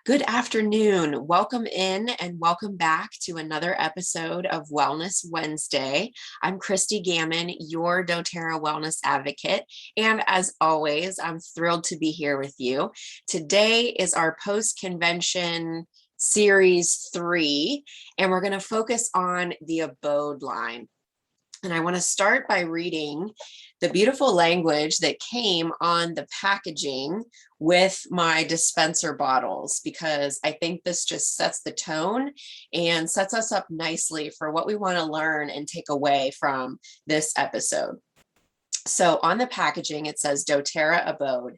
Good afternoon. Welcome in and welcome back to another episode of Wellness Wednesday. I'm Christy Gammon, your doTERRA wellness advocate. And as always, I'm thrilled to be here with you. Today is our post-convention series 3, and we're going to focus on the abode line. And I want to start by reading the beautiful language that came on the packaging with my dispenser bottles, because I think this just sets the tone and sets us up nicely for what we want to learn and take away from this episode. So on the packaging, it says doTERRA Abode,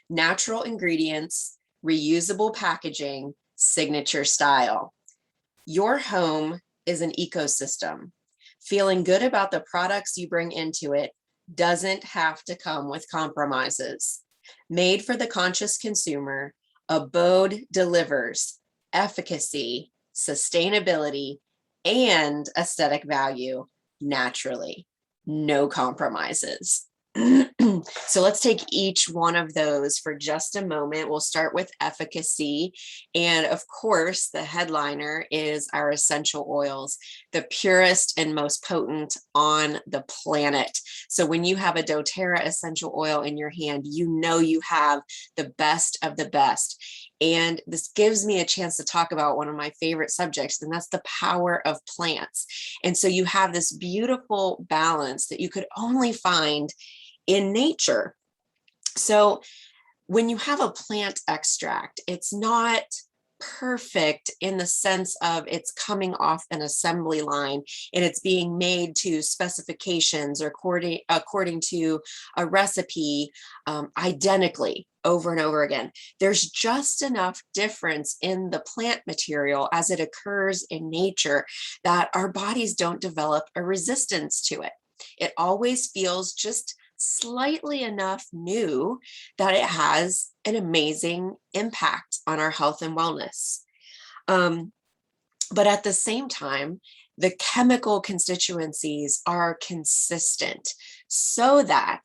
natural ingredients, reusable packaging, signature style. Your home is an ecosystem. Feeling good about the products you bring into it doesn't have to come with compromises. Made for the conscious consumer, Abode delivers efficacy, sustainability, and aesthetic value naturally. No compromises. So let's take each one of those for just a moment. We'll start with efficacy. And of course, the headliner is our essential oils, the purest and most potent on the planet. So when you have a doTERRA essential oil in your hand, you know you have the best of the best. And this gives me a chance to talk about one of my favorite subjects, and that's the power of plants. And so you have this beautiful balance that you could only find in nature. So when you have a plant extract, it's not perfect in the sense of it's coming off an assembly line and it's being made to specifications or according to a recipe identically over and over again. There's just enough difference in the plant material as it occurs in nature that our bodies don't develop a resistance to it. It always feels just slightly enough new that it has an amazing impact on our health and wellness. But at the same time, the chemical constituencies are consistent so that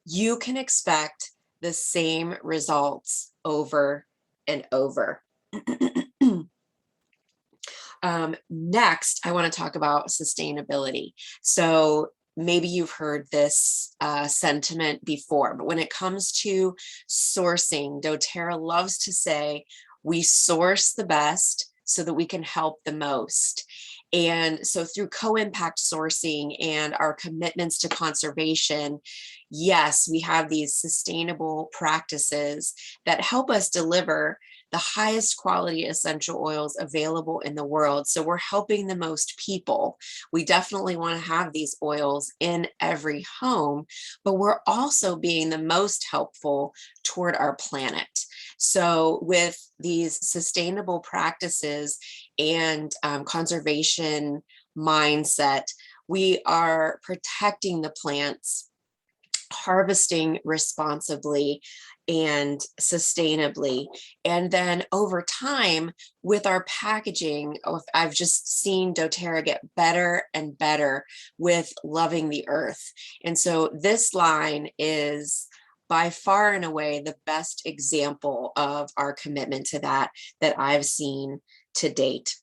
you can expect the same results over and over. Next, I want to talk about sustainability. So maybe you've heard this sentiment before, but when it comes to sourcing, doTERRA loves to say, we source the best so that we can help the most. And so through co-impact sourcing and our commitments to conservation, yes, we have these sustainable practices that help us deliver the highest quality essential oils available in the world. So we're helping the most people. We definitely want to have these oils in every home, but we're also being the most helpful toward our planet. So with these sustainable practices and conservation mindset, we are protecting the plants, harvesting responsibly and sustainably. And then over time with our packaging, I've just seen doTERRA get better and better with loving the earth. And so this line is by far and away the best example of our commitment to that I've seen to date.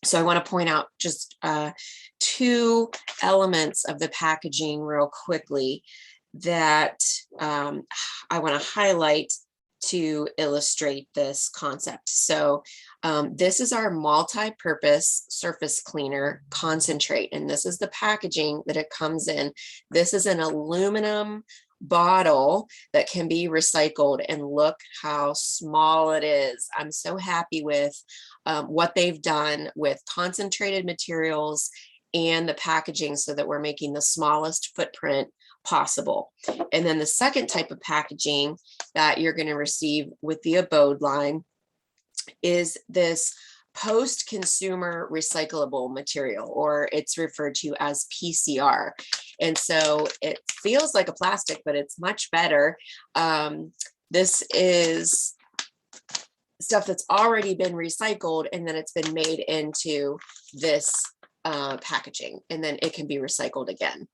So I want to point out just 2 elements of the packaging real quickly that I want to highlight to illustrate this concept. So this is our multi-purpose surface cleaner concentrate, and this is the packaging that it comes in. This is an aluminum bottle that can be recycled, and look how small it is. I'm so happy with what they've done with concentrated materials and the packaging so that we're making the smallest footprint possible. And then the second type of packaging that you're going to receive with the Abode line is this post-consumer recyclable material, or it's referred to as PCR. And so it feels like a plastic, but it's much better. This is stuff that's already been recycled, and then it's been made into this packaging, and then it can be recycled again.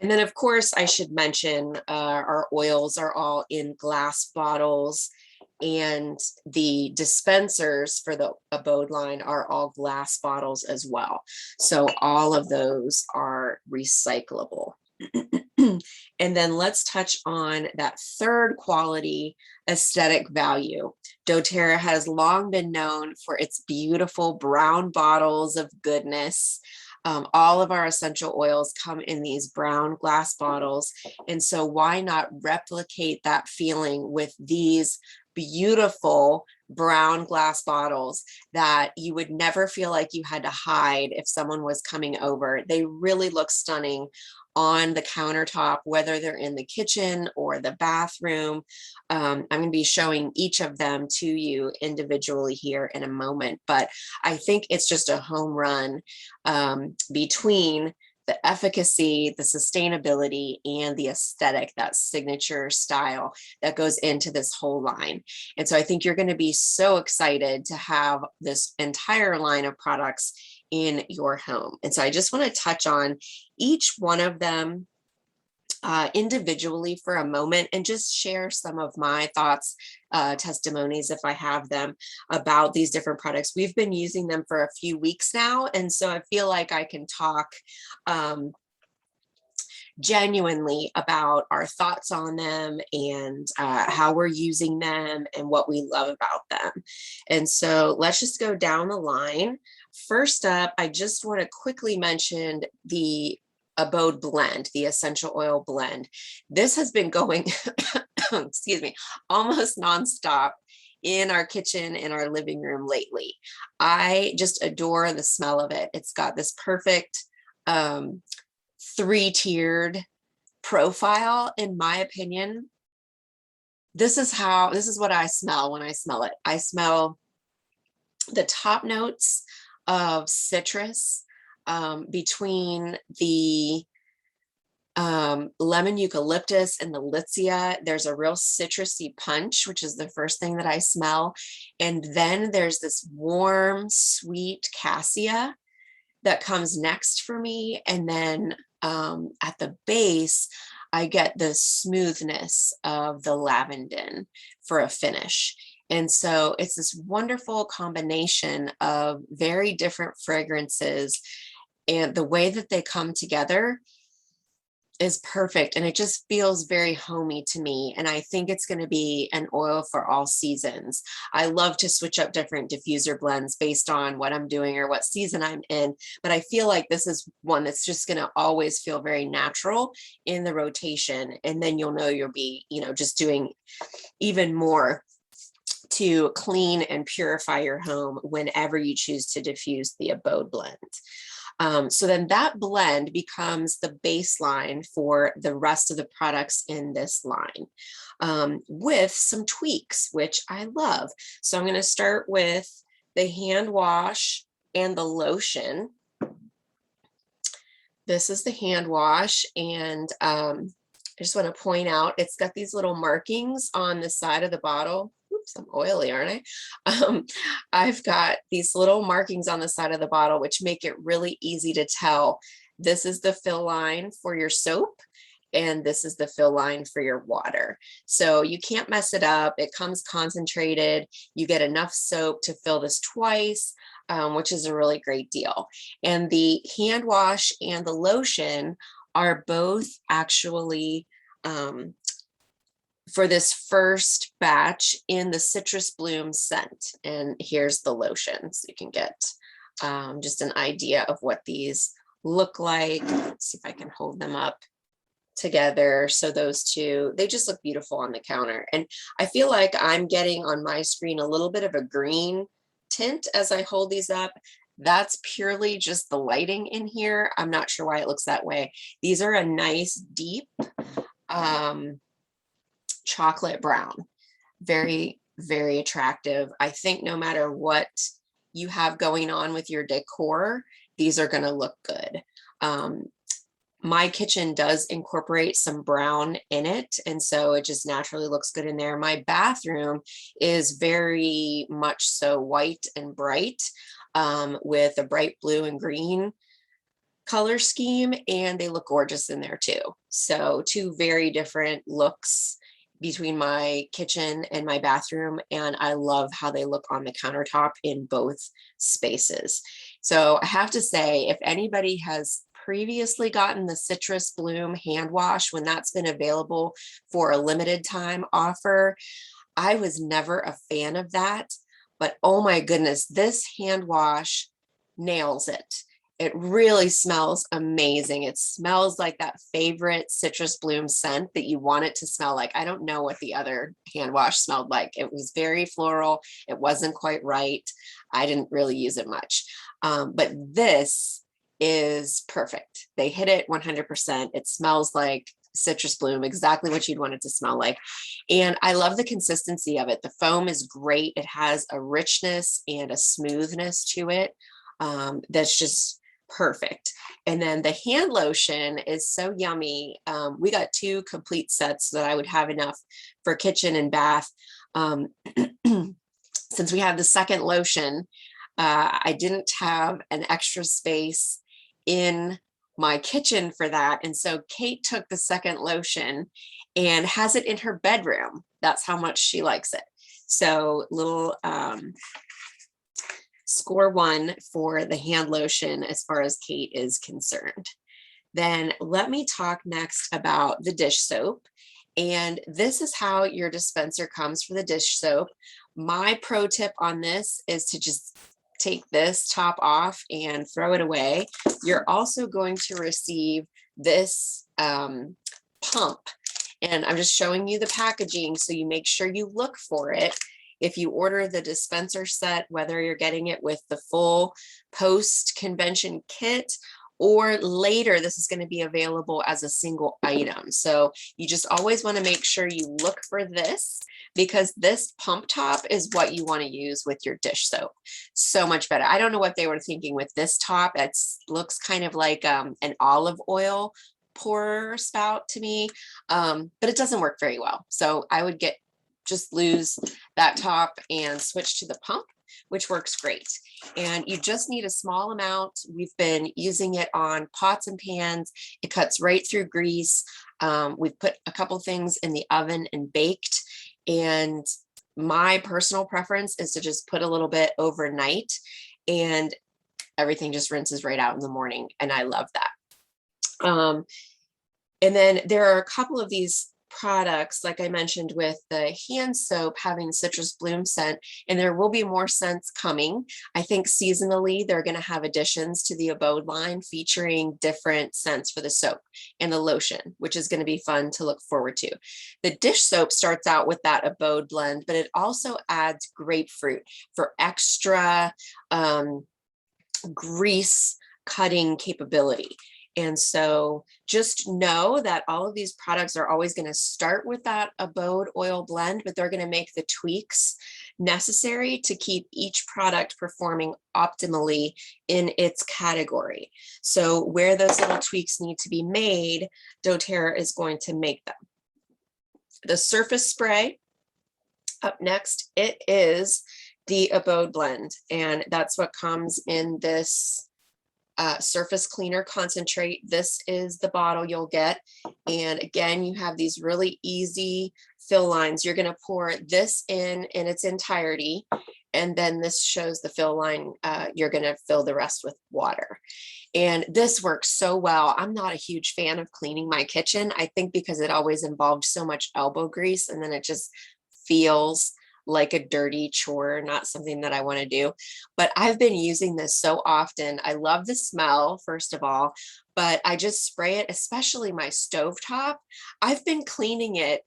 And then, of course, I should mention our oils are all in glass bottles, And the dispensers for the abode line are all glass bottles as well. So all of those are recyclable. And then let's touch on that third quality, aesthetic value. doTERRA has long been known for its beautiful brown bottles of goodness. All of our essential oils come in these brown glass bottles. And so why not replicate that feeling with these beautiful brown glass bottles that you would never feel like you had to hide if someone was coming over? They really look stunning on the countertop, whether they're in the kitchen or the bathroom. I'm going to be showing each of them to you individually here in a moment, but I think it's just a home run between the efficacy, the sustainability, and the aesthetic, that signature style that goes into this whole line. And so I think you're going to be so excited to have this entire line of products in your home. And so I just want to touch on each one of them individually for a moment and just share some of my thoughts, testimonies, if I have them, about these different products. We've been using them for a few weeks now, and so I feel like I can talk genuinely about our thoughts on them and how we're using them and what we love about them. And so let's just go down the line. First up, I just want to quickly mention the Abode blend, the essential oil blend. This has been going, excuse me, almost nonstop in our kitchen, in our living room lately. I just adore the smell of it. It's got this perfect three-tiered profile, in my opinion. This is what I smell when I smell it. I smell the top notes of citrus between the lemon eucalyptus and the litsea. There's a real citrusy punch, which is the first thing that I smell. And then there's this warm, sweet cassia that comes next for me. And then at the base, I get the smoothness of the lavender for a finish. And so it's this wonderful combination of very different fragrances, and the way that they come together is perfect. And it just feels very homey to me. And I think it's going to be an oil for all seasons. I love to switch up different diffuser blends based on what I'm doing or what season I'm in. But I feel like this is one that's just going to always feel very natural in the rotation. And then you'll know you'll be, just doing even more to clean and purify your home whenever you choose to diffuse the Abode blend. So then that blend becomes the baseline for the rest of the products in this line, with some tweaks, which I love. So I'm going to start with the hand wash and the lotion. This is the hand wash, and I just want to point out, it's got these little markings on the side of the bottle. Oops, I'm oily, aren't I? I've got these little markings on the side of the bottle, which make it really easy to tell. This is the fill line for your soap, and this is the fill line for your water. So you can't mess it up. It comes concentrated. You get enough soap to fill this twice, which is a really great deal. And the hand wash and the lotion are both actually for this first batch in the citrus bloom scent. And here's the lotion, so you can get just an idea of what these look like. Let's see if I can hold them up together. So those two, they just look beautiful on the counter. And I feel like I'm getting on my screen a little bit of a green tint as I hold these up. That's purely just the lighting in here. I'm not sure why it looks that way. These are a nice deep chocolate brown. Very, very attractive. I think no matter what you have going on with your decor, these are going to look good. My kitchen does incorporate some brown in it, and so it just naturally looks good in there. My bathroom is very much so white and bright, with a bright blue and green color scheme, and they look gorgeous in there too. So two very different looks between my kitchen and my bathroom, and I love how they look on the countertop in both spaces. So I have to say, if anybody has previously gotten the Citrus Bloom hand wash when that's been available for a limited time offer, I was never a fan of that, but oh my goodness, this hand wash nails it. It really smells amazing. It smells like that favorite Citrus Bloom scent that you want it to smell like. I don't know what the other hand wash smelled like. It was very floral. It wasn't quite right. I didn't really use it much. But this is perfect. They hit it 100%. It smells like Citrus Bloom, exactly what you'd want it to smell like. And I love the consistency of it. The foam is great. It has a richness and a smoothness to it that's just perfect. And then the hand lotion is so yummy. We got 2 complete sets so that I would have enough for kitchen and bath. Since we have the second lotion, I didn't have an extra space in my kitchen for that. And so Kate took the second lotion and has it in her bedroom. That's how much she likes it. So little score 1 for the hand lotion as far as Kate is concerned. Then let me talk next about the dish soap. And this is how your dispenser comes for the dish soap. My pro tip on this is to just take this top off and throw it away. You're also going to receive this pump. And I'm just showing you the packaging so you make sure you look for it. If you order the dispenser set, whether you're getting it with the full post-convention kit or later, this is going to be available as a single item. So you just always want to make sure you look for this, because this pump top is what you want to use with your dish soap. So much better. I don't know what they were thinking with this top. It looks kind of like an olive oil pourer spout to me, but it doesn't work very well. So I would just lose that top and switch to the pump, which works great. And you just need a small amount. We've been using it on pots and pans. It cuts right through grease. We've put a couple things in the oven and baked. And my personal preference is to just put a little bit overnight, and everything just rinses right out in the morning. And I love that. And then there are a couple of these products, like I mentioned, with the hand soap having Citrus Bloom scent, and there will be more scents coming. I think seasonally they're going to have additions to the Abode line featuring different scents for the soap and the lotion, which is going to be fun to look forward to. The dish soap starts out with that Abode blend, but it also adds grapefruit for extra grease cutting capability. And so just know that all of these products are always going to start with that Abode oil blend, but they're going to make the tweaks necessary to keep each product performing optimally in its category. So where those little tweaks need to be made, doTERRA is going to make them. The surface spray, up next, it is the Abode blend, and that's what comes in this surface cleaner concentrate. This is the bottle you'll get. And again, you have these really easy fill lines. You're going to pour this in its entirety. And then this shows the fill line. You're going to fill the rest with water. And this works so well. I'm not a huge fan of cleaning my kitchen. I think because it always involved so much elbow grease, and then it just feels like a dirty chore, not something that I want to do. But I've been using this so often. I love the smell, first of all, but I just spray it, especially my stovetop. I've been cleaning it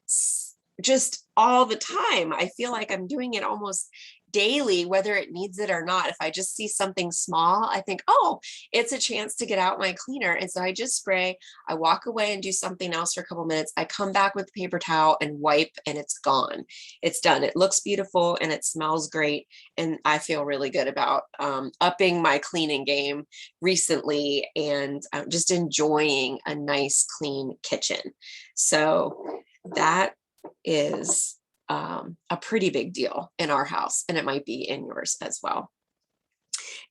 just all the time. I feel like I'm doing it almost daily, whether it needs it or not. If I just see something small, I think, oh, it's a chance to get out my cleaner. And so I just spray, I walk away and do something else for a couple minutes. I come back with the paper towel and wipe, and it's gone. It's done. It looks beautiful and it smells great. And I feel really good about upping my cleaning game recently, and just enjoying a nice, clean kitchen. So that is a pretty big deal in our house, and it might be in yours as well.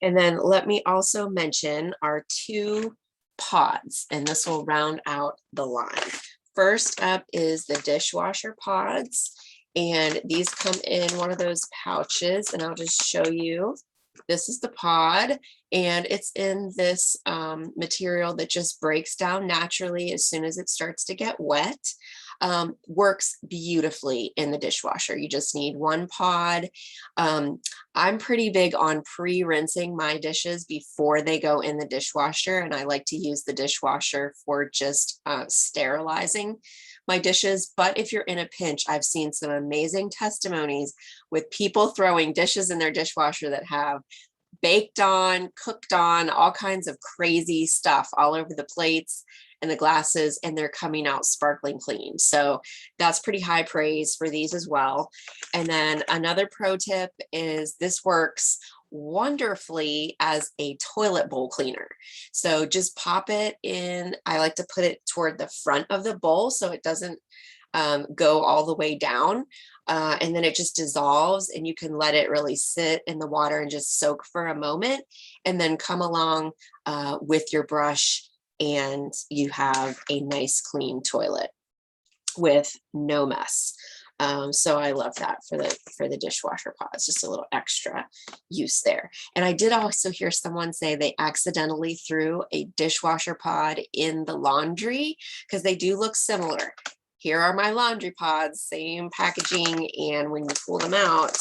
And then let me also mention our 2 pods, and this will round out the line. First up is the dishwasher pods, and these come in one of those pouches, and I'll just show you. This is the pod, and it's in this material that just breaks down naturally as soon as it starts to get wet. Works beautifully in the dishwasher. You just need one pod. I'm pretty big on pre-rinsing my dishes before they go in the dishwasher, and I like to use the dishwasher for just sterilizing my dishes. But if you're in a pinch, I've seen some amazing testimonies with people throwing dishes in their dishwasher that have baked on, cooked on, all kinds of crazy stuff all over the plates and the glasses, and they're coming out sparkling clean. So that's pretty high praise for these as well. And then another pro tip is this works wonderfully as a toilet bowl cleaner. So just pop it in. I like to put it toward the front of the bowl so it doesn't go all the way down. And then it just dissolves, and you can let it really sit in the water and just soak for a moment, and then come along with your brush, and you have a nice clean toilet with no mess. So I love that for the dishwasher pods, just a little extra use there. And I did also hear someone say they accidentally threw a dishwasher pod in the laundry, because they do look similar. Here are my laundry pods, same packaging, and when you pull them out,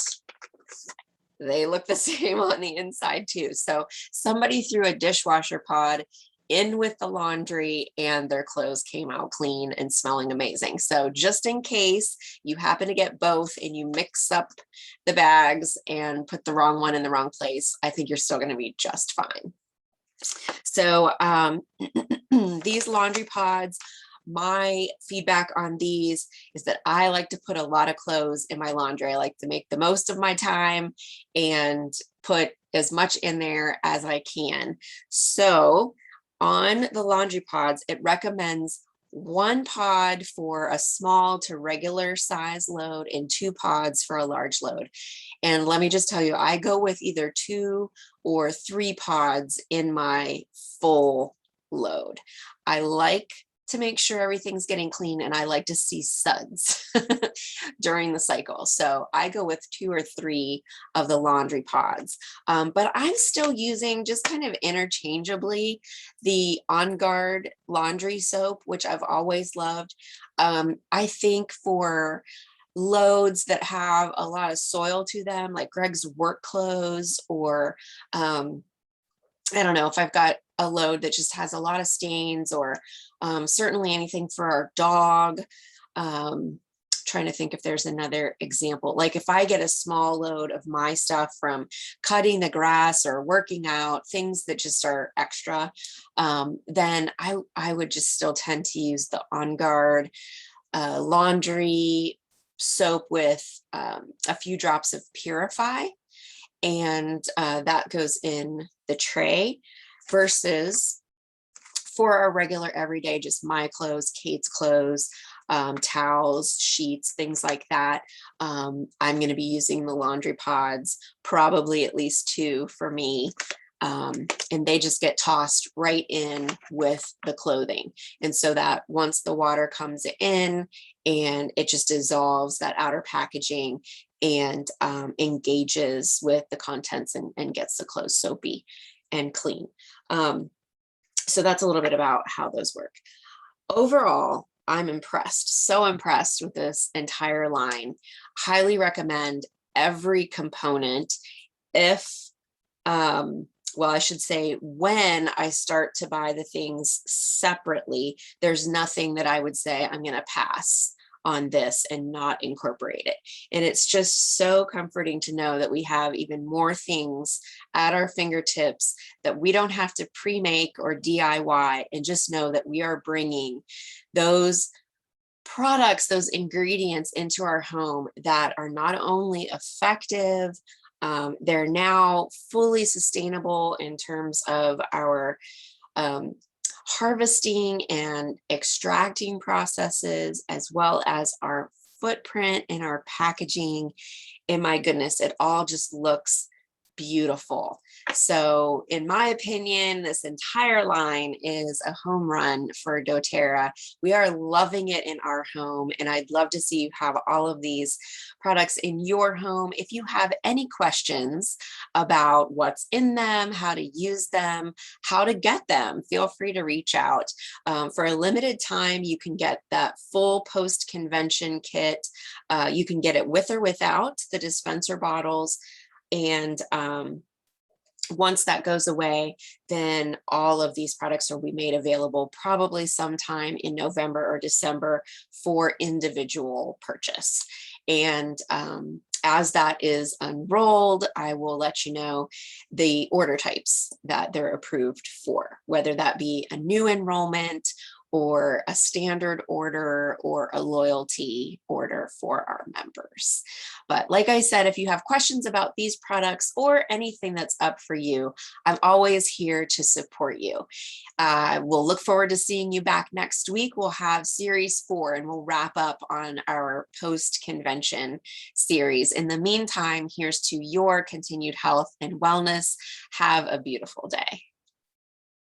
they look the same on the inside too. So somebody threw a dishwasher pod in with the laundry, and their clothes came out clean and smelling amazing. So just in case you happen to get both and you mix up the bags and put the wrong one in the wrong place, I think you're still going to be just fine. So these laundry pods, my feedback on these is that I like to put a lot of clothes in my laundry. I like to make the most of my time and put as much in there as I can. So on the laundry pods, it recommends one pod for a small to regular size load and 2 pods for a large load. And let me just tell you, I go with either 2 or 3 pods in my full load. I like to make sure everything's getting clean, and I like to see suds during the cycle. So I go with 2 or 3 of the laundry pods, but I'm still using, just kind of interchangeably, the On Guard laundry soap, which I've always loved. I think for loads that have a lot of soil to them, like Greg's work clothes, or I don't know, if I've got a load that just has a lot of stains, or certainly anything for our dog. Trying to think if there's another example. Like if I get a small load of my stuff from cutting the grass or working out, things that just are extra, then I would just still tend to use the On Guard laundry soap with a few drops of Purify, and that goes in the tray, versus for our regular everyday, just my clothes, Kate's clothes, towels, sheets, things like that. I'm going to be using the laundry pods, probably at least 2 for me. And they just get tossed right in with the clothing. And so that once the water comes in, and it just dissolves that outer packaging and engages with the contents, and gets the clothes soapy and clean. So that's a little bit about how those work. Overall, I'm impressed, so impressed with this entire line. Highly recommend every component. If, well, I should say, when I start to buy the things separately, there's nothing that I would say I'm going to pass on this and not incorporate it. And it's just so comforting to know that we have even more things at our fingertips that we don't have to pre-make or DIY, and just know that we are bringing those products, those ingredients into our home that are not only effective, they're now fully sustainable in terms of our harvesting and extracting processes, as well as our footprint and our packaging. And my goodness, it all just looks beautiful. So in my opinion, this entire line is a home run for doTERRA. We are loving it in our home, and I'd love to see you have all of these products in your home. If you have any questions about what's in them, how to use them, how to get them, feel free to reach out. For a limited time, you can get that full post-convention kit. You can get it with or without the dispenser bottles. And once that goes away, then all of these products will be made available probably sometime in November or December for individual purchase. And as that is unrolled, I will let you know the order types that they're approved for, whether that be a new enrollment or a standard order or a loyalty order for our members. But like I said, if you have questions about these products or anything that's up for you, I'm always here to support you. We'll look forward to seeing you back next week. We'll have series 4 and we'll wrap up on our post-convention series. In the meantime, here's to your continued health and wellness. Have a beautiful day.